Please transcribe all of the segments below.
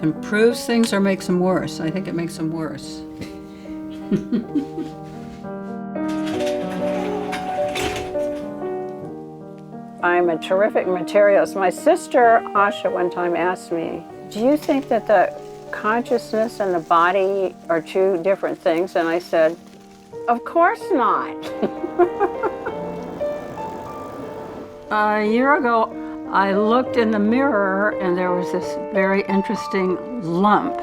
improves things or makes them worse? I think it makes them worse. I'm a terrific materialist. My sister, Asha, one time asked me, do you think that the consciousness and the body are two different things? And I said, of course not. A year ago, I looked in the mirror and there was this very interesting lump.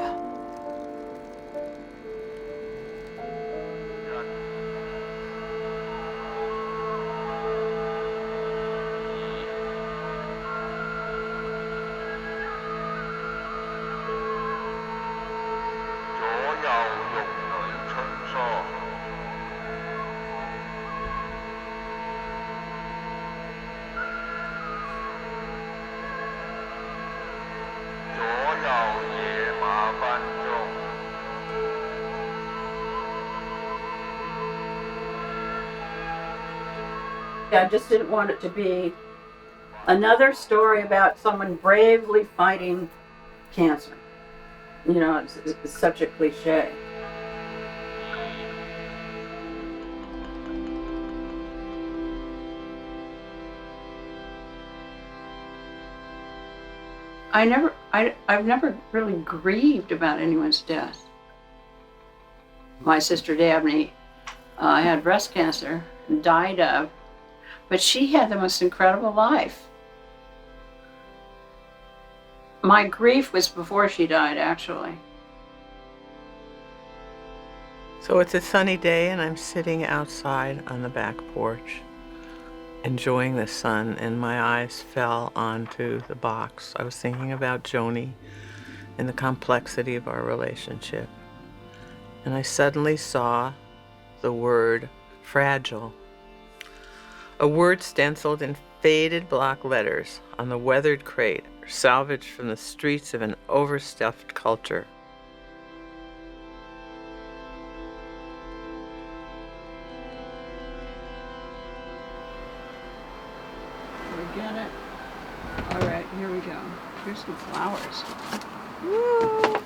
I just didn't want it to be another story about someone bravely fighting cancer. You know, it's such a cliche. I've never really grieved about anyone's death. My sister Dabney had breast cancer and died of, but she had the most incredible life. My grief was before she died, actually. So it's a sunny day and I'm sitting outside on the back porch, enjoying the sun, and my eyes fell onto the box. I was thinking about Joanie and the complexity of our relationship. And I suddenly saw the word fragile. A word stenciled in faded block letters on the weathered crate, salvaged from the streets of an overstuffed culture. We get it? All right, here we go. Here's some flowers. Woo!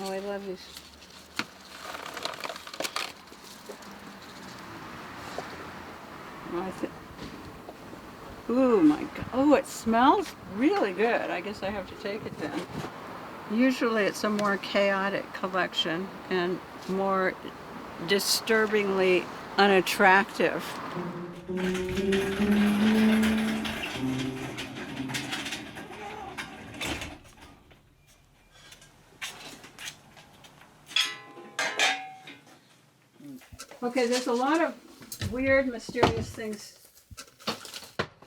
Oh, I love these. Ooh, my God. Oh, it smells really good. I guess I have to take it then. Usually it's a more chaotic collection and more disturbingly unattractive. Okay, there's a lot of weird, mysterious things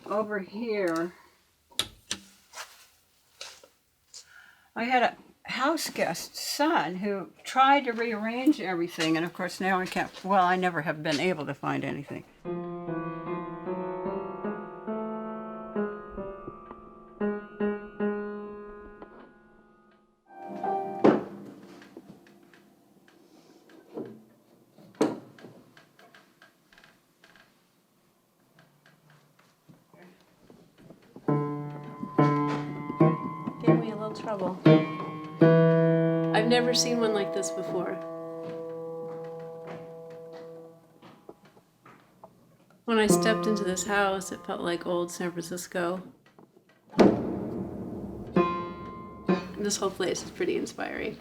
over here. I had a house guest's son who tried to rearrange everything, and of course now I can't, well, I never have been able to find anything. Gave me a little trouble. I've never seen one like this before. When I stepped into this house, it felt like old San Francisco. This whole place is pretty inspiring.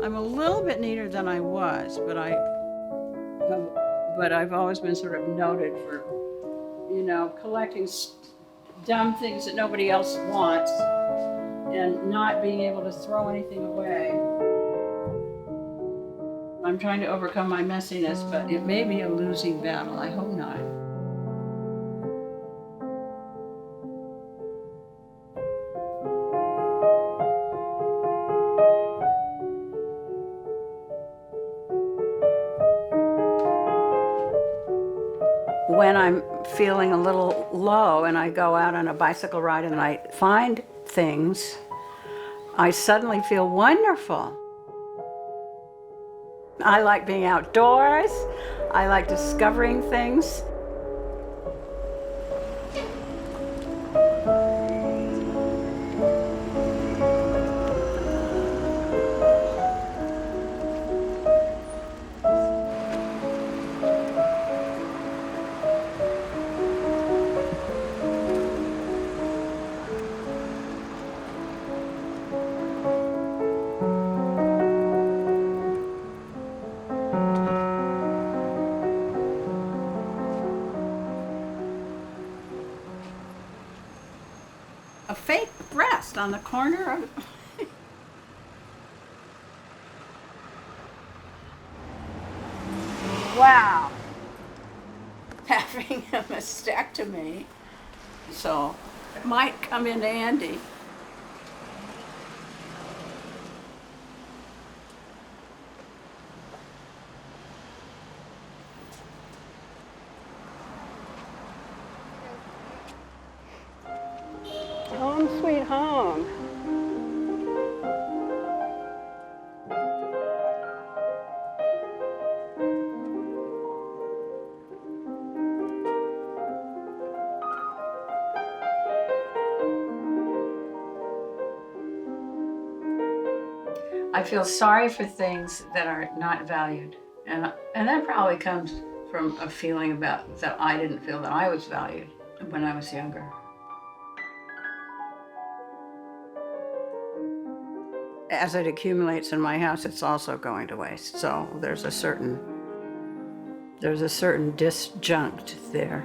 I'm a little bit neater than I was, but I've always been sort of noted for, you know, collecting dumb things that nobody else wants and not being able to throw anything away. I'm trying to overcome my messiness, but it may be a losing battle. I hope not. When I'm feeling a little low and I go out on a bicycle ride and I find things, I suddenly feel wonderful. I like being outdoors. I like discovering things. A fake breast on the corner of... Wow. Having a mastectomy, so it might come in handy. Home sweet home. I feel sorry for things that are not valued. And that probably comes from a feeling about that I didn't feel that I was valued when I was younger. As it accumulates in my house, it's also going to waste. So there's a certain disjunct there.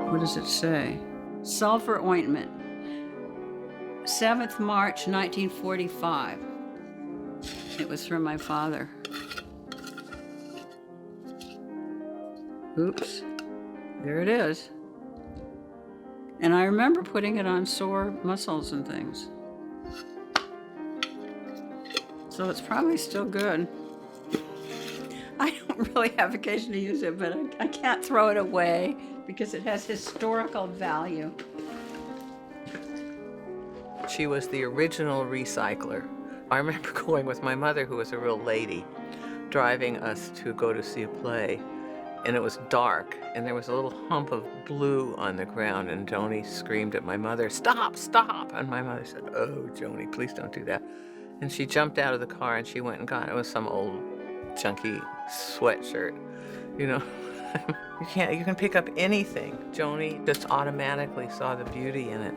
What does it say? Sulfur ointment, 7th March, 1945. It was from my father. Oops, there it is. And I remember putting it on sore muscles and things. So it's probably still good. I don't really have occasion to use it, but I can't throw it away because it has historical value. She was the original recycler. I remember going with my mother, who was a real lady, driving us to go to see a play. And it was dark, and there was a little hump of blue on the ground, and Joanie screamed at my mother, "Stop, stop!" And my mother said, "Oh, Joanie, please don't do that." And she jumped out of the car, and she went and got, it was some old junky sweatshirt, you know. You can pick up anything. Joanie just automatically saw the beauty in it.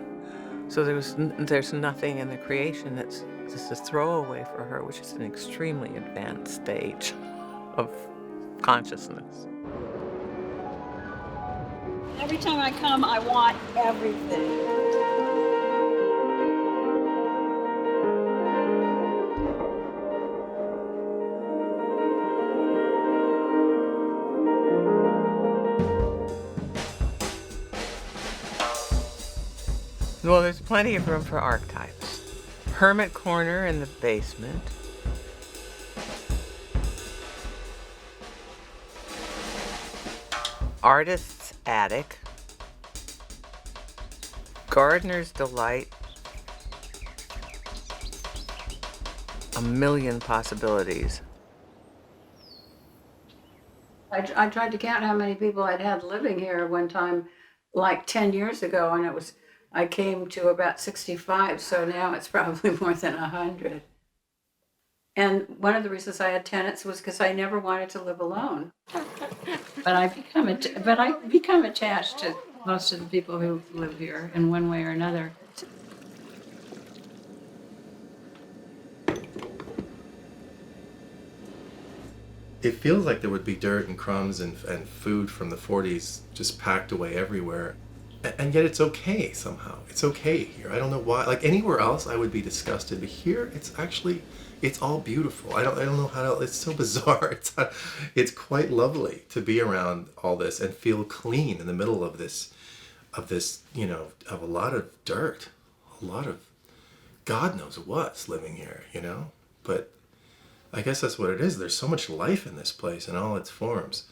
So there's nothing in the creation that's just a throwaway for her, which is an extremely advanced stage of consciousness. Every time I come, I want everything. Well, there's plenty of room for archetypes. Hermit corner in the basement. Artist's attic. Gardener's delight. A million possibilities. I tried to count how many people I'd had living here one time, like 10 years ago, and I came to about 65, so now it's probably more than 100. And one of the reasons I had tenants was because I never wanted to live alone. But I become attached to most of the people who live here in one way or another. It feels like there would be dirt and crumbs and food from the 40s just packed away everywhere. And yet it's okay somehow. It's okay here. I don't know why. Like anywhere else I would be disgusted, but here it's all beautiful. I don't know how to, it's so bizarre. It's quite lovely to be around all this and feel clean in the middle of this, you know, of a lot of dirt, a lot of God knows what's living here, you know? But I guess that's what it is. There's so much life in this place in all its forms.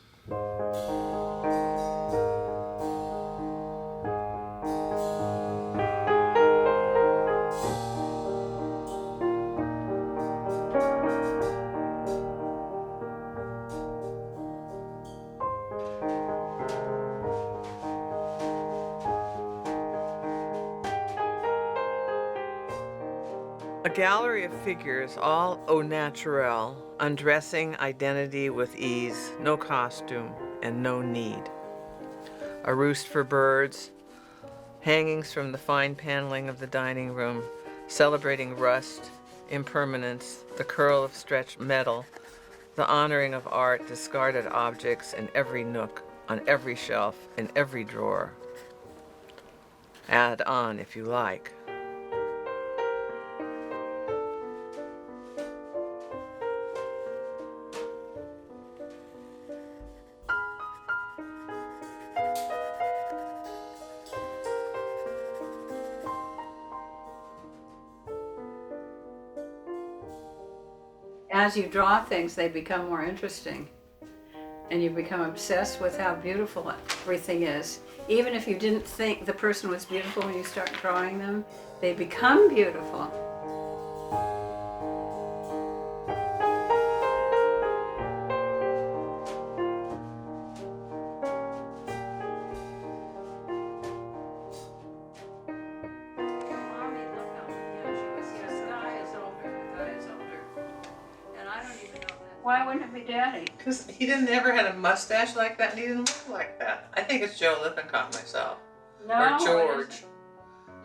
A gallery of figures, all au naturel, undressing identity with ease, no costume and no need. A roost for birds, hangings from the fine paneling of the dining room, celebrating rust, impermanence, the curl of stretched metal, the honoring of art, discarded objects in every nook, on every shelf, in every drawer. Add on if you like. As you draw things, they become more interesting. And you become obsessed with how beautiful everything is. Even if you didn't think the person was beautiful when you start drawing them, they become beautiful. Why wouldn't it be Daddy? Because he didn't ever had a mustache like that, and he didn't look like that. I think it's Joe Lippincott myself. No, Or George.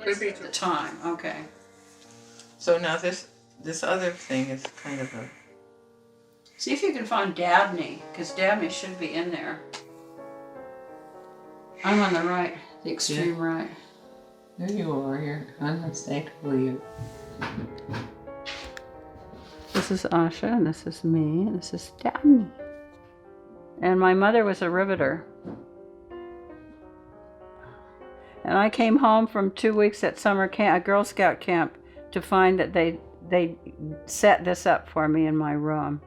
It's at the time, okay. So now this other thing is kind of a... See if you can find Dabney, because Dabney should be in there. I'm on the right, the extreme right. There you are, you're unmistakably you. This is Asha, and this is me, and this is Dabney. And my mother was a riveter. And I came home from 2 weeks at summer camp, a Girl Scout camp, to find that they set this up for me in my room.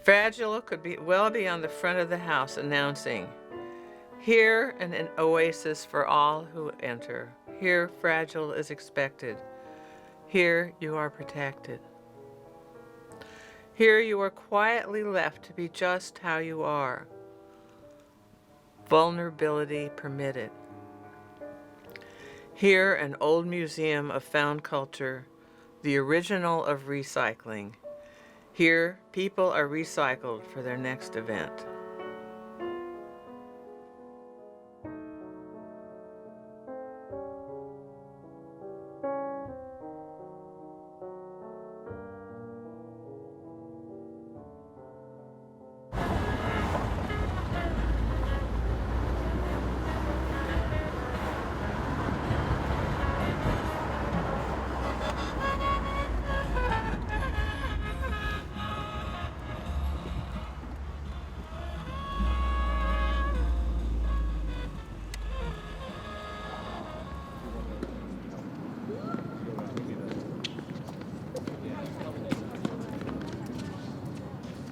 Fragile could well be on the front of the house announcing, "Here an oasis for all who enter. Here Fragile is expected. Here you are protected. Here you are quietly left to be just how you are. Vulnerability permitted. Here an old museum of found culture, the original of recycling. Here people are recycled for their next event."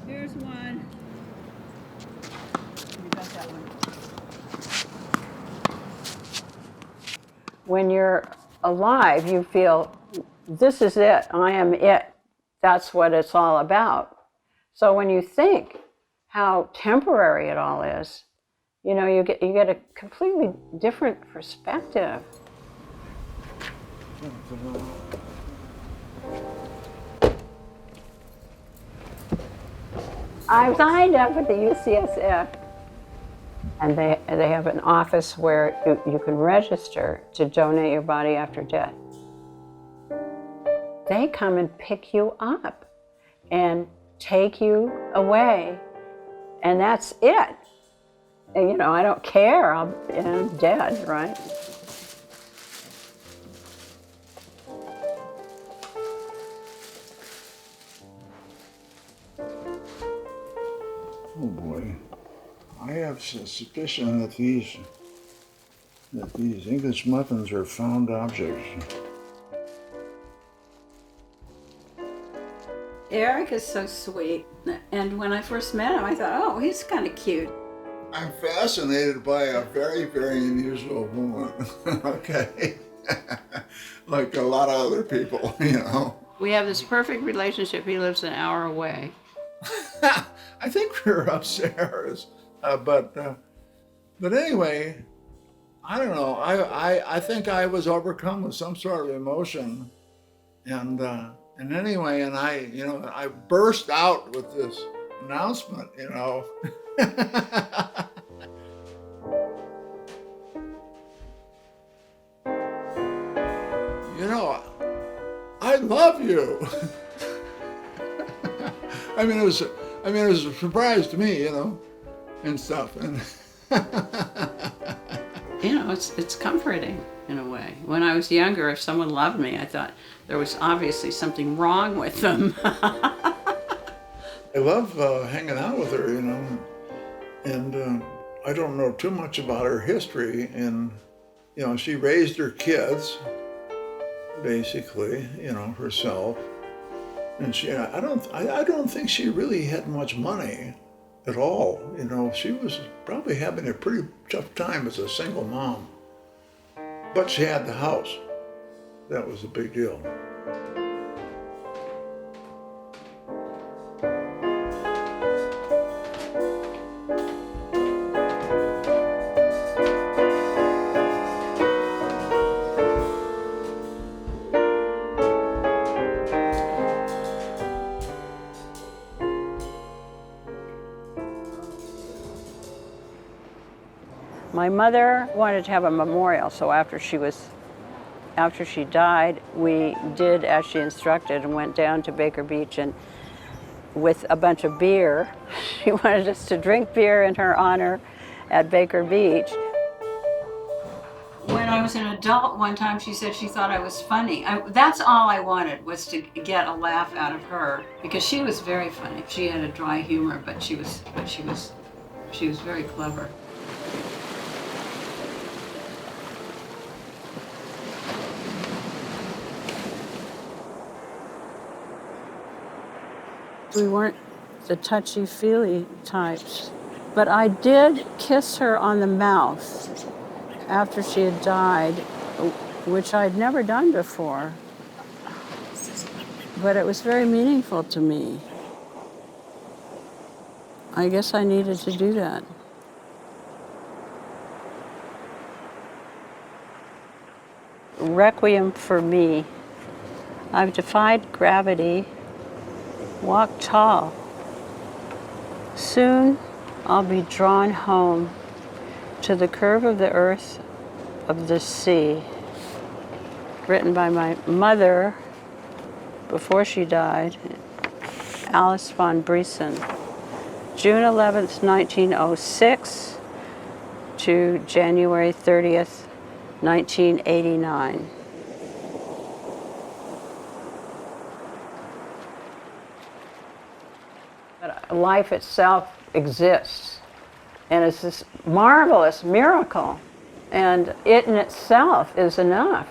Here's one. You got that one. When you're alive, you feel, this is it, I am it. That's what it's all about. So when you think how temporary it all is, you know, you get a completely different perspective. I signed up with the UCSF, and they have an office where you can register to donate your body after death. They come and pick you up and take you away, and that's it. And, you know, I don't care, I'm dead, right? Oh boy, I have a suspicion that these English muffins are found objects. Eric is so sweet. And when I first met him, I thought, oh, he's kind of cute. I'm fascinated by a very, very unusual woman. Okay. Like a lot of other people, you know. We have this perfect relationship. He lives an hour away. I think we were upstairs. But anyway, I don't know. I think I was overcome with some sort of emotion. And anyway, and I burst out with this announcement, you know. You know, I love you. I mean, it was a surprise to me, you know, and stuff. And You know, it's comforting in a way. When I was younger, if someone loved me, I thought there was obviously something wrong with them. I love hanging out with her, you know, and I don't know too much about her history. And you know, she raised her kids, basically, you know, herself. And I don't think she really had much money at all. You know, she was probably having a pretty tough time as a single mom. But she had the house. That was a big deal. My mother wanted to have a memorial, so after she died, we did as she instructed and went down to Baker Beach, and with a bunch of beer. She wanted us to drink beer in her honor at Baker Beach. When I was an adult one time, she said she thought I was funny. That's all I wanted, was to get a laugh out of her, because she was very funny. She had a dry humor, but she was very clever. We weren't the touchy-feely types, but I did kiss her on the mouth after she had died, which I'd never done before. But it was very meaningful to me. I guess I needed to do that. Requiem for me. I've defied gravity. Walk tall. Soon I'll be drawn home to the curve of the earth of the sea. Written by my mother before she died, Alice Von Briesen. June 11th, 1906 to January 30th, 1989. Life itself exists, and it's this marvelous miracle, and it in itself is enough.